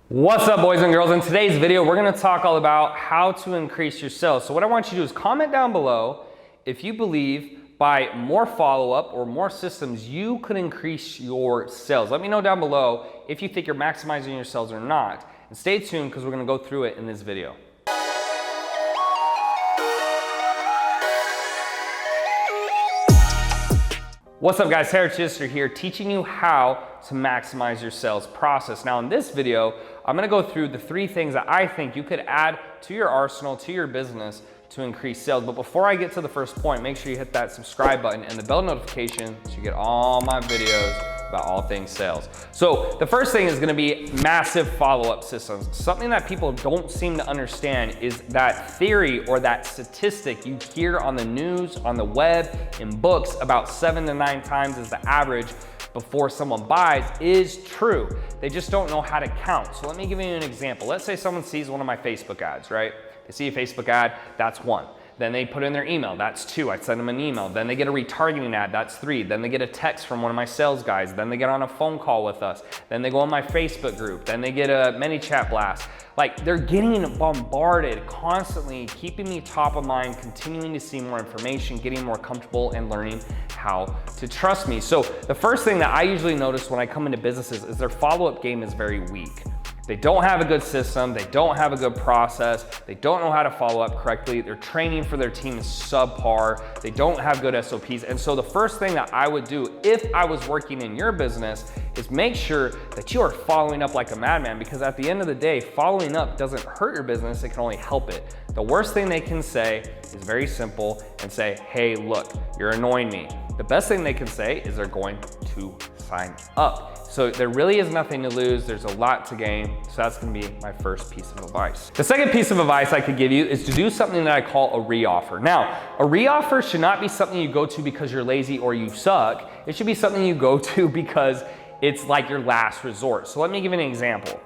What's up, boys and girls? In today's video, we're gonna talk all about how to increase your sales. So what I want you to do is comment down below if you believe by more follow-up or more systems, you could increase your sales. Let me know down below if you think you're maximizing your sales or not. And stay tuned because we're gonna go through it in this video. What's up, guys? Chidester here, teaching you how to maximize your sales process. Now in this video, I'm gonna go through the 3 things that I think you could add to your arsenal, to your business to increase sales. But before I get to the first point, make sure you hit that subscribe button and the bell notification so you get all my videos about all things sales. So the first thing is gonna be massive follow-up systems. Something that people don't seem to understand is that theory or that statistic you hear on the news, on the web, in books about 7 to 9 times is the average before someone buys is true. They just don't know how to count. So let me give you an example. Let's say someone sees one of my Facebook ads, right? They see a Facebook ad, that's 1. Then they put in their email, that's 2. I send them an email. Then they get a retargeting ad, that's 3. Then they get a text from one of my sales guys. Then they get on a phone call with us. Then they go on my Facebook group. Then they get a ManyChat blast. Like, they're getting bombarded constantly, keeping me top of mind, continuing to see more information, getting more comfortable and learning how to trust me. So the first thing that I usually notice when I come into businesses is their follow-up game is very weak. They don't have a good system, they don't have a good process, they don't know how to follow up correctly, their training for their team is subpar, they don't have good SOPs. And so the first thing that I would do if I was working in your business is make sure that you are following up like a madman, because at the end of the day, following up doesn't hurt your business, it can only help it. The worst thing they can say is very simple and say, hey, look, you're annoying me. The best thing they can say is they're going to sign up. So there really is nothing to lose, there's a lot to gain, so that's gonna be my first piece of advice. The second piece of advice I could give you is to do something that I call a re-offer. Now, a re-offer should not be something you go to because you're lazy or you suck. It should be something you go to because it's like your last resort. So let me give you an example.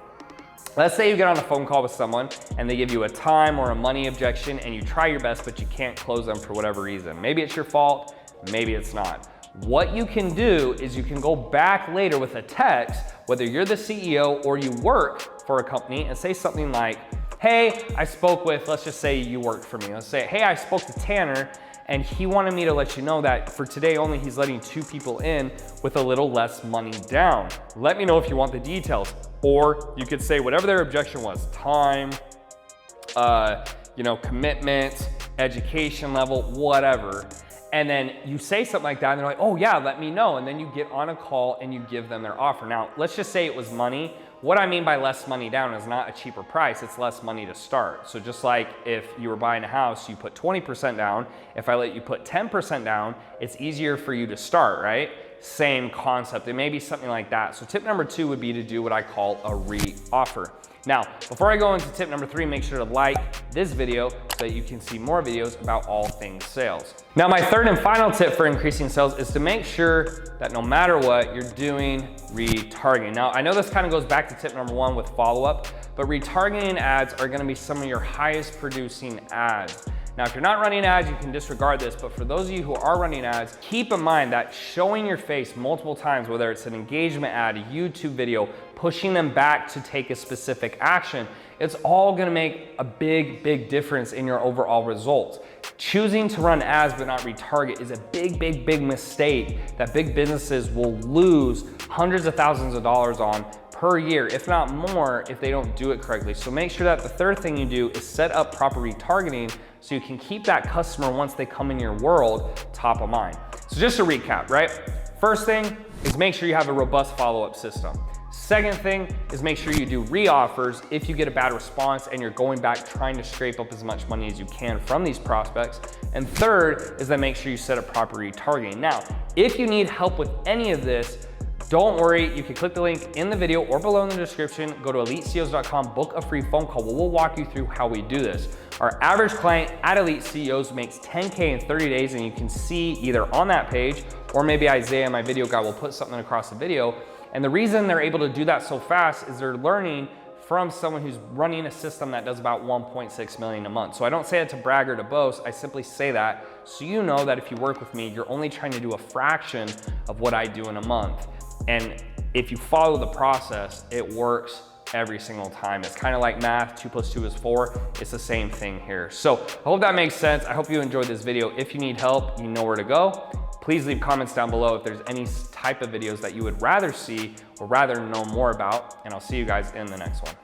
Let's say you get on a phone call with someone and they give you a time or a money objection and you try your best, but you can't close them for whatever reason. Maybe it's your fault, maybe it's not. What you can do is you can go back later with a text, whether you're the CEO or you work for a company, and say something like, hey, I spoke with, let's just say you work for me. Let's say, hey, I spoke to Tanner and he wanted me to let you know that for today only, he's letting 2 people in with a little less money down. Let me know if you want the details. Or you could say whatever their objection was, time, commitment, education level, whatever. And then you say something like that and they're like, oh yeah, let me know. And then you get on a call and you give them their offer. Now, let's just say it was money. What I mean by less money down is not a cheaper price, it's less money to start. So just like if you were buying a house, you put 20% down. If I let you put 10% down, it's easier for you to start, right? Same concept, it may be something like that. So tip number 2 would be to do what I call a re-offer. Now, before I go into tip number 3, make sure to like this video so that you can see more videos about all things sales. Now, my third and final tip for increasing sales is to make sure that no matter what, you're doing retargeting. Now, I know this kind of goes back to tip number 1 with follow-up, but retargeting ads are gonna be some of your highest producing ads. Now, if you're not running ads, you can disregard this, but for those of you who are running ads, keep in mind that showing your face multiple times, whether it's an engagement ad, a YouTube video, pushing them back to take a specific action, it's all gonna make a big, big difference in your overall results. Choosing to run ads but not retarget is a big, big, big mistake that big businesses will lose hundreds of thousands of dollars on per year, if not more, if they don't do it correctly. So make sure that the third thing you do is set up proper retargeting so you can keep that customer once they come in your world top of mind. So just to recap, right? First thing is make sure you have a robust follow-up system. Second thing is make sure you do re-offers if you get a bad response and you're going back trying to scrape up as much money as you can from these prospects. And third is that make sure you set up proper retargeting. Now, if you need help with any of this, don't worry, you can click the link in the video or below in the description, go to EliteCEOs.com, book a free phone call where we'll walk you through how we do this. Our average client at Elite CEOs makes 10K in 30 days, and you can see either on that page or maybe Isaiah, my video guy, will put something across the video. And the reason they're able to do that so fast is they're learning from someone who's running a system that does about 1.6 million a month. So I don't say it to brag or to boast, I simply say that so you know that if you work with me, you're only trying to do a fraction of what I do in a month. And if you follow the process, it works every single time. It's kind of like math, 2 + 2 is 4. It's the same thing here. So I hope that makes sense. I hope you enjoyed this video. If you need help, you know where to go. Please leave comments down below if there's any type of videos that you would rather see or rather know more about, and I'll see you guys in the next one.